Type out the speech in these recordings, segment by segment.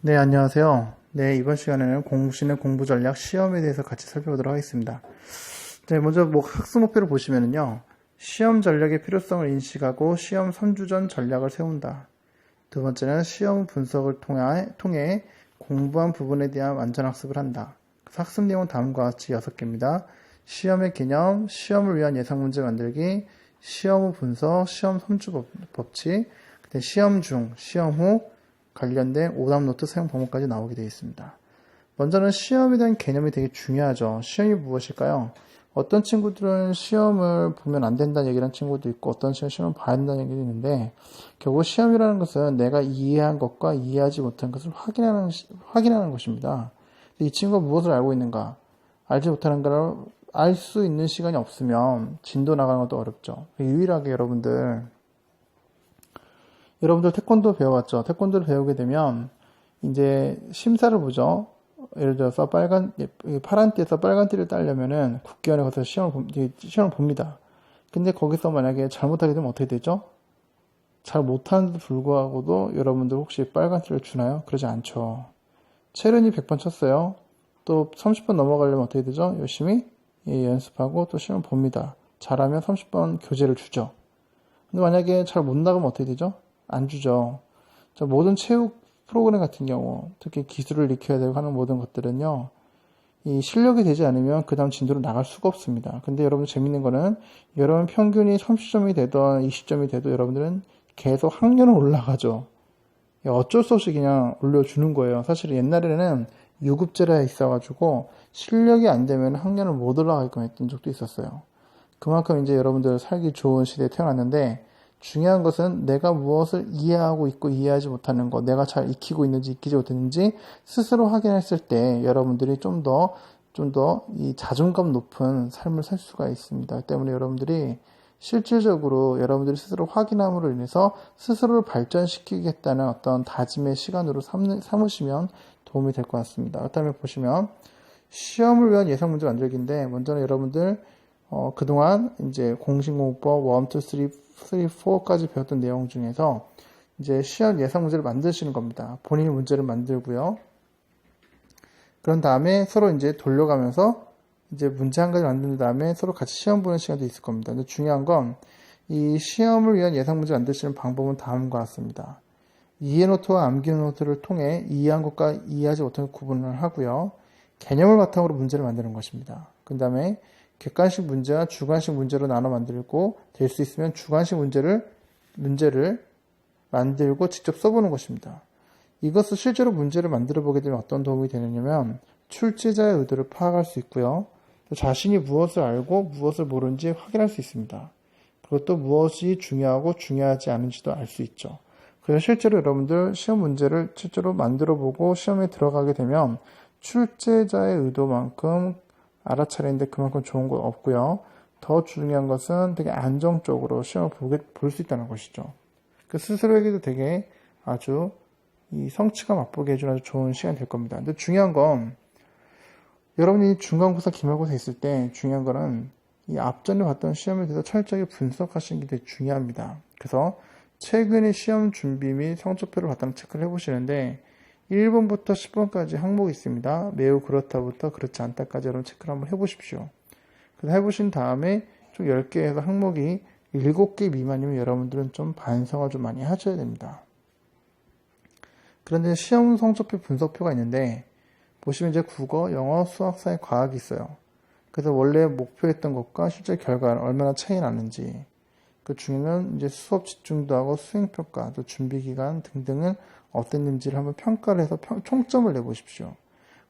네, 안녕하세요. 네, 이번 시간에는 공시는 공부 전략 시험에 대해서 같이 살펴보도록 하겠습니다. 네, 먼저 학습 목표를 보시면은요. 시험 전략의 필요성을 인식하고 시험 선주 전 전략을 세운다. 두 번째는 시험 분석을 통해 공부한 부분에 대한 완전 학습을 한다. 학습 내용은 다음과 같이 6개입니다. 시험의 개념, 시험을 위한 예상 문제 만들기, 시험 후 분석, 시험 선주 법칙, 시험 중, 시험 후 관련된 오답 노트 사용 방법까지 나오게 되어 있습니다. 먼저는 시험에 대한 개념이 되게 중요하죠. 시험이 무엇일까요? 어떤 친구들은 시험을 보면 안 된다는 얘기를 하는 친구도 있고 어떤 친구는 시험을 봐야 된다는 얘기도 있는데 결국 시험이라는 것은 내가 이해한 것과 이해하지 못한 것을 확인하는 것입니다. 이 친구가 무엇을 알고 있는가? 알지 못하는 걸 알 수 있는 시간이 없으면 진도 나가는 것도 어렵죠. 유일하게 여러분들 태권도 배워왔죠. 태권도를 배우게 되면 이제 심사를 보죠. 예를 들어서 파란 띠에서 빨간 띠를 따려면은 국기원에 가서 시험을 봅니다. 근데 거기서 만약에 잘못하게 되면 어떻게 되죠? 잘 못하는데도 불구하고도 여러분들 혹시 빨간 띠를 주나요? 그러지 않죠. 체른이 100번 쳤어요. 또 30번 넘어가려면 어떻게 되죠? 열심히 연습하고 또 시험을 봅니다. 잘하면 30번 교재를 주죠. 근데 만약에 잘 못 나가면 어떻게 되죠? 안 주죠. 모든 체육 프로그램 같은 경우, 특히 기술을 익혀야 되고 하는 모든 것들은요, 이 실력이 되지 않으면 그 다음 진도로 나갈 수가 없습니다. 근데 여러분 재밌는 거는, 여러분 평균이 30점이 되던 20점이 돼도 여러분들은 계속 학년은 올라가죠. 어쩔 수 없이 그냥 올려주는 거예요. 사실 옛날에는 유급제라 있어가지고, 실력이 안 되면 학년을 못 올라가게끔 했던 적도 있었어요. 그만큼 이제 여러분들 살기 좋은 시대에 태어났는데, 중요한 것은 내가 무엇을 이해하고 있고 이해하지 못하는 것, 내가 잘 익히고 있는지 익히지 못했는지 스스로 확인했을 때 여러분들이 좀 더 이 자존감 높은 삶을 살 수가 있습니다. 때문에 여러분들이 실질적으로 여러분들이 스스로 확인함으로 인해서 스스로를 발전시키겠다는 어떤 다짐의 시간으로 삼으시면 도움이 될 것 같습니다. 그렇다면 보시면 시험을 위한 예상 문제 만들기인데 먼저는 여러분들 그동안 이제 공신공부법 1, 2, 3, 4까지 배웠던 내용 중에서 이제 시험 예상 문제를 만드시는 겁니다. 본인이 문제를 만들고요. 그런 다음에 서로 이제 돌려가면서 이제 문제 한 가지 만든 다음에 서로 같이 시험 보는 시간도 있을 겁니다. 근데 중요한 건 이 시험을 위한 예상 문제 만드시는 방법은 다음과 같습니다. 이해 노트와 암기 노트를 통해 이해한 것과 이해하지 못한 것 구분을 하고요. 개념을 바탕으로 문제를 만드는 것입니다. 그 다음에 객관식 문제와 주관식 문제로 나눠 만들고 될 수 있으면 주관식 문제를 만들고 직접 써보는 것입니다. 이것을 실제로 문제를 만들어 보게 되면 어떤 도움이 되느냐면 출제자의 의도를 파악할 수 있고요. 또 자신이 무엇을 알고 무엇을 모르는지 확인할 수 있습니다. 그리고 또 무엇이 중요하고 중요하지 않은지도 알 수 있죠. 그래서 실제로 여러분들 시험 문제를 실제로 만들어 보고 시험에 들어가게 되면 출제자의 의도만큼 알아차리는데 그만큼 좋은 건 없고요. 더 중요한 것은 되게 안정적으로 시험을 볼 수 있다는 것이죠. 그 스스로에게도 되게 아주 이 성취감 맛보게 해주는 아주 좋은 시간이 될 겁니다. 근데 중요한 건 여러분이 중간고사, 기말고사 있을 때 중요한 거는 이 앞전에 봤던 시험에 대해서 철저하게 분석하시는 게 되게 중요합니다. 그래서 최근에 시험 준비 및 성적표를 바탕으로 체크를 해보시는데 1번부터 10번까지 항목이 있습니다. 매우 그렇다부터 그렇지 않다까지 여러분 체크를 한번 해보십시오. 그래서 해보신 다음에 좀 10개에서 항목이 7개 미만이면 여러분들은 좀 반성을 좀 많이 하셔야 됩니다. 그런데 시험 성적표 분석표가 있는데 보시면 이제 국어, 영어, 수학, 사회, 과학이 있어요. 그래서 원래 목표했던 것과 실제 결과는 얼마나 차이 나는지 그 중에는 이제 수업 집중도하고 수행평가, 또 준비기간 등등은 어땠는지를 한번 평가를 해서 총점을 내보십시오.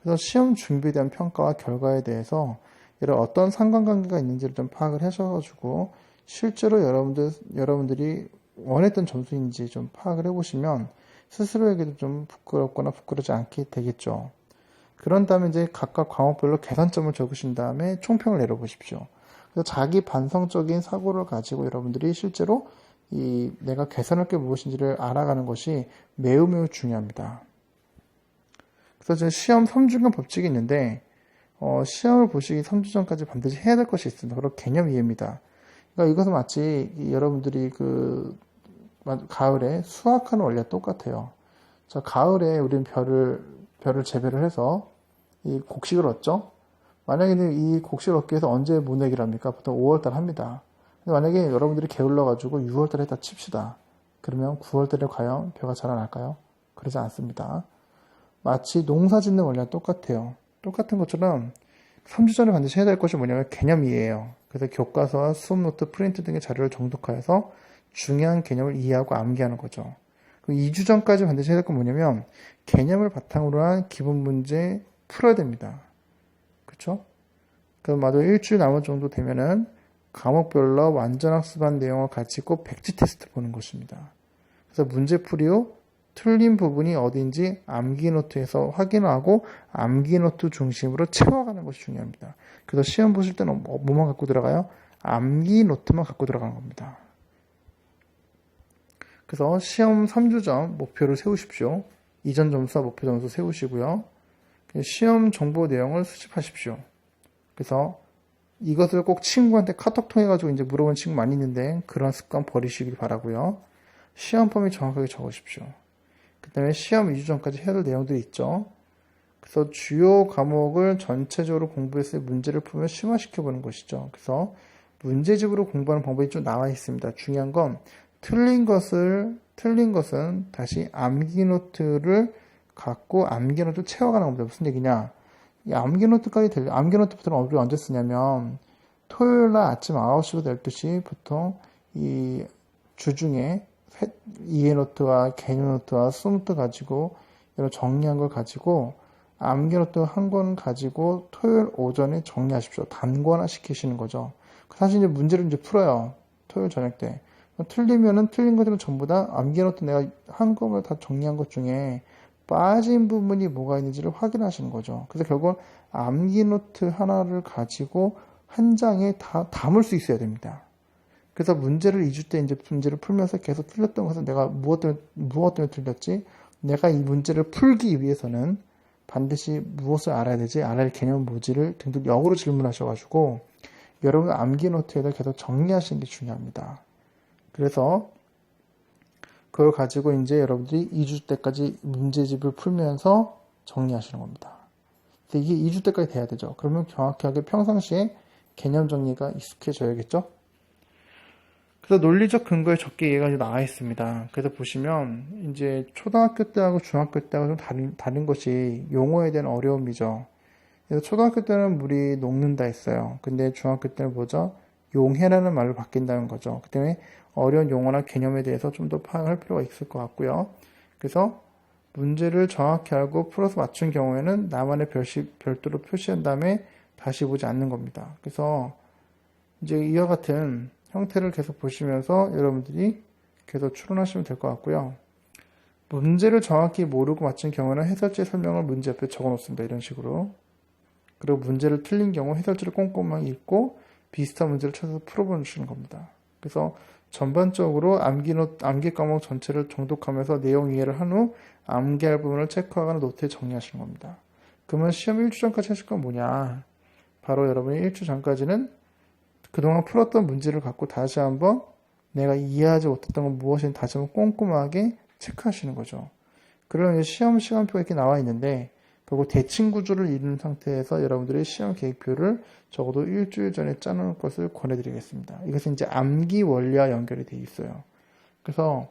그래서 시험 준비에 대한 평가와 결과에 대해서 이런 어떤 상관관계가 있는지를 좀 파악을 하셔가지고 실제로 여러분들이 원했던 점수인지 좀 파악을 해보시면 스스로에게도 좀 부끄럽거나 부끄럽지 않게 되겠죠. 그런 다음에 이제 각각 과목별로 계산점을 적으신 다음에 총평을 내려보십시오. 그래서 자기 반성적인 사고를 가지고 여러분들이 실제로 내가 개선할 게 무엇인지를 알아가는 것이 매우 매우 중요합니다. 그래서 시험 3중간 법칙이 있는데 시험을 보시기 3주 전까지 반드시 해야 될 것이 있습니다. 바로 개념 이해입니다. 그러니까 이것은 마치 여러분들이 가을에 수학하는 원리와 똑같아요. 자, 가을에 우리는 별을 재배를 해서 이 곡식을 얻죠. 만약에 이 곡식을 얻기 위해서 언제 모내기를 합니까? 보통 5월달 합니다. 근데 만약에 여러분들이 게을러가지고 6월달에 했다 칩시다. 그러면 9월달에 과연 벼가 자라날까요? 그러지 않습니다. 마치 농사 짓는 원리랑 똑같아요. 똑같은 것처럼 3주 전에 반드시 해야 될 것이 뭐냐면 개념이에요. 그래서 교과서와 수업 노트, 프린트 등의 자료를 정독하여서 중요한 개념을 이해하고 암기하는 거죠. 2주 전까지 반드시 해야 될 건 뭐냐면 개념을 바탕으로 한 기본 문제 풀어야 됩니다. 그쵸? 그럼 아마도 일주일 남은 정도 되면은 과목별로 완전 학습한 내용을 가지고 백지 테스트 보는 것입니다. 그래서 문제풀이 후 틀린 부분이 어딘지 암기 노트에서 확인하고 암기 노트 중심으로 채워가는 것이 중요합니다. 그래서 시험 보실 때는 뭐만 갖고 들어가요? 암기 노트만 갖고 들어가는 겁니다. 그래서 시험 3주 전 목표를 세우십시오. 이전 점수와 목표 점수 세우시고요. 시험 정보 내용을 수집하십시오. 그래서 이것을 꼭 친구한테 카톡 통해가지고 이제 물어본 친구 많이 있는데 그런 습관 버리시길 바라고요. 시험 범위 정확하게 적으십시오. 그 다음에 시험 2주 전까지 해야 될 내용들이 있죠. 그래서 주요 과목을 전체적으로 공부했을 때 문제를 풀면 심화시켜보는 것이죠. 그래서 문제집으로 공부하는 방법이 좀 나와 있습니다. 중요한 건 틀린 것은 다시 암기 노트를 갖고 암기 노트를 채워가는 겁니다. 무슨 얘기냐? 이 암기 노트부터는 언제 쓰냐면 토요일날 아침 9시부터 12시 보통 이 주중에 이해 노트와 개념 노트와 수업 노트 가지고 이런 정리한 걸 가지고 암기 노트 한 권 가지고 토요일 오전에 정리하십시오. 단권화 시키시는 거죠. 사실 이제 문제를 이제 풀어요. 토요일 저녁 때. 틀리면은 틀린 것들은 전부 다 암기 노트 내가 한꺼번에 다 정리한 것 중에 빠진 부분이 뭐가 있는지를 확인하시는 거죠. 그래서 결국 암기 노트 하나를 가지고 한 장에 다 담을 수 있어야 됩니다. 그래서 문제를 2주 때 이제 문제를 풀면서 계속 틀렸던 것은 내가 무엇 때문에 틀렸지? 내가 이 문제를 풀기 위해서는 반드시 무엇을 알아야 되지? 알아야 할 개념은 뭐지를 등등 역으로 질문하셔가지고 여러분 암기 노트에다 계속 정리하시는 게 중요합니다. 그래서 그걸 가지고 이제 여러분들이 2주 때까지 문제집을 풀면서 정리하시는 겁니다. 그래서 이게 2주 때까지 돼야 되죠. 그러면 정확하게 평상시에 개념 정리가 익숙해져야겠죠? 그래서 논리적 근거에 적게 얘가 나와 있습니다. 그래서 보시면 이제 초등학교 때하고 중학교 때하고 좀 다른 것이 용어에 대한 어려움이죠. 그래서 초등학교 때는 물이 녹는다 했어요. 근데 중학교 때는 뭐죠? 용해라는 말로 바뀐다는 거죠. 그 때문에 어려운 용어나 개념에 대해서 좀 더 파악할 필요가 있을 것 같고요. 그래서 문제를 정확히 알고 풀어서 맞춘 경우에는 나만의 별도로 표시한 다음에 다시 보지 않는 겁니다. 그래서 이제 이와 같은 형태를 계속 보시면서 여러분들이 계속 추론하시면 될 것 같고요. 문제를 정확히 모르고 맞춘 경우는 해설지 설명을 문제 옆에 적어 놓습니다. 이런 식으로. 그리고 문제를 틀린 경우 해설지를 꼼꼼하게 읽고 비슷한 문제를 찾아서 풀어보시는 겁니다. 그래서 전반적으로 암기 과목 전체를 정독하면서 내용 이해를 한 후 암기할 부분을 체크하거나 노트에 정리하시는 겁니다. 그러면 시험 1주 전까지 하실 건 뭐냐? 바로 여러분이 1주 전까지는 그동안 풀었던 문제를 갖고 다시 한번 내가 이해하지 못했던 건 무엇인지 다시 한번 꼼꼼하게 체크하시는 거죠. 그러면 시험 시간표가 이렇게 나와 있는데 그리고 대칭 구조를 이룬 상태에서 여러분들의 시험 계획표를 적어도 일주일 전에 짜놓을 것을 권해드리겠습니다. 이것은 이제 암기 원리와 연결이 되어 있어요. 그래서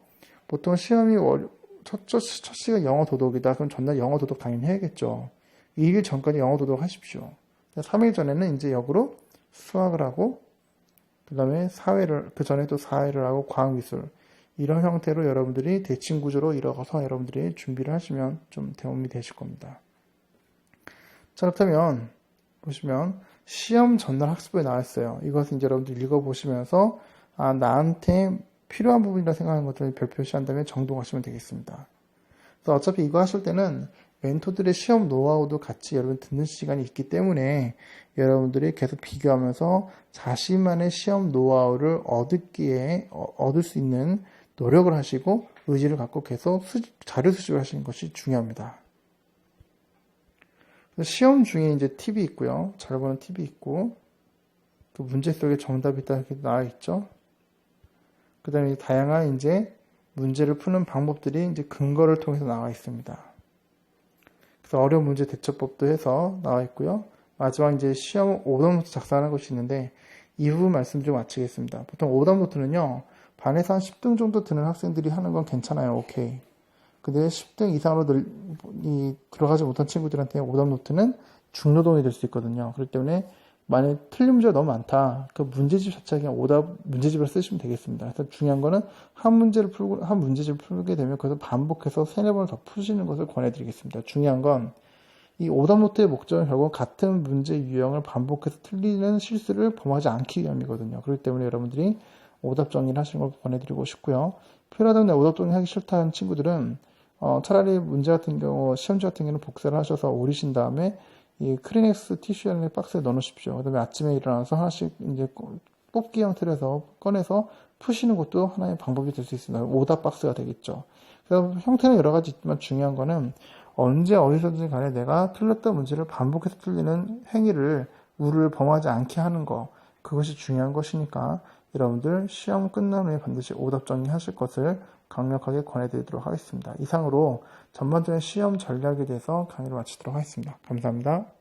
보통 시험이 첫 시가 영어 도덕이다. 그럼 전날 영어 도덕 당연히 해야겠죠. 2일 전까지 영어 도덕 하십시오. 3일 전에는 이제 역으로 수학을 하고 그 다음에 그 전에 또 사회를 하고 과학미술 이런 형태로 여러분들이 대칭 구조로 이뤄가서 여러분들이 준비를 하시면 좀 도움이 되실 겁니다. 자, 그렇다면 보시면 시험 전날 학습부에 나와 있어요. 이것은 이제 여러분들 읽어보시면서 나한테 필요한 부분이라 생각하는 것들을 별 표시한 다음에 정독하시면 되겠습니다. 그래서 어차피 이거 하실 때는 멘토들의 시험 노하우도 같이 여러분 듣는 시간이 있기 때문에 여러분들이 계속 비교하면서 자신만의 시험 노하우를 얻을 수 있는 노력을 하시고 의지를 갖고 계속 자료 수집을 하시는 것이 중요합니다. 시험 중에 이제 팁이 있고요. 잘 보는 팁이 있고, 그 문제 속에 정답이 딱 이렇게 나와 있죠. 그 다음에 다양한 이제 문제를 푸는 방법들이 이제 근거를 통해서 나와 있습니다. 그래서 어려운 문제 대처법도 해서 나와 있고요. 마지막 이제 시험 오답노트 작성하는 것이 있는데 이 부분 말씀 좀 마치겠습니다. 보통 오답노트는요, 반에서 한 10등 정도 드는 학생들이 하는 건 괜찮아요. 오케이. 근데 10등 이상으로 들어가지 못한 친구들한테 오답노트는 중노동이 될 수 있거든요. 그렇기 때문에 만약에 틀린 문제가 너무 많다. 그 문제집 자체 그냥 오답 문제집을 쓰시면 되겠습니다. 그래서 중요한 거는 한 문제집을 풀게 되면 그것을 반복해서 3-4번을 더 푸시는 것을 권해드리겠습니다. 중요한 건 이 오답노트의 목적은 결국 같은 문제 유형을 반복해서 틀리는 실수를 범하지 않기 위함이거든요. 그렇기 때문에 여러분들이 오답 정리를 하시는 걸 권해드리고 싶고요. 필요하다 보면 오답 정리 하기 싫다는 친구들은 차라리 문제 같은 경우, 시험지 같은 경우는 복사를 하셔서 오리신 다음에 이 크리넥스 티슈 안에 박스에 넣어 놓으십시오. 그 다음에 아침에 일어나서 하나씩 이제 뽑기 형태로 꺼내서 푸시는 것도 하나의 방법이 될 수 있습니다. 오답 박스가 되겠죠. 그래서 형태는 여러 가지 있지만 중요한 거는 언제 어디서든지 간에 내가 틀렸던 문제를 반복해서 틀리는 룰을 범하지 않게 하는 거, 그것이 중요한 것이니까 여러분들 시험 끝난 후에 반드시 오답 정리하실 것을 강력하게 권해드리도록 하겠습니다. 이상으로 전반적인 시험 전략에 대해서 강의를 마치도록 하겠습니다. 감사합니다.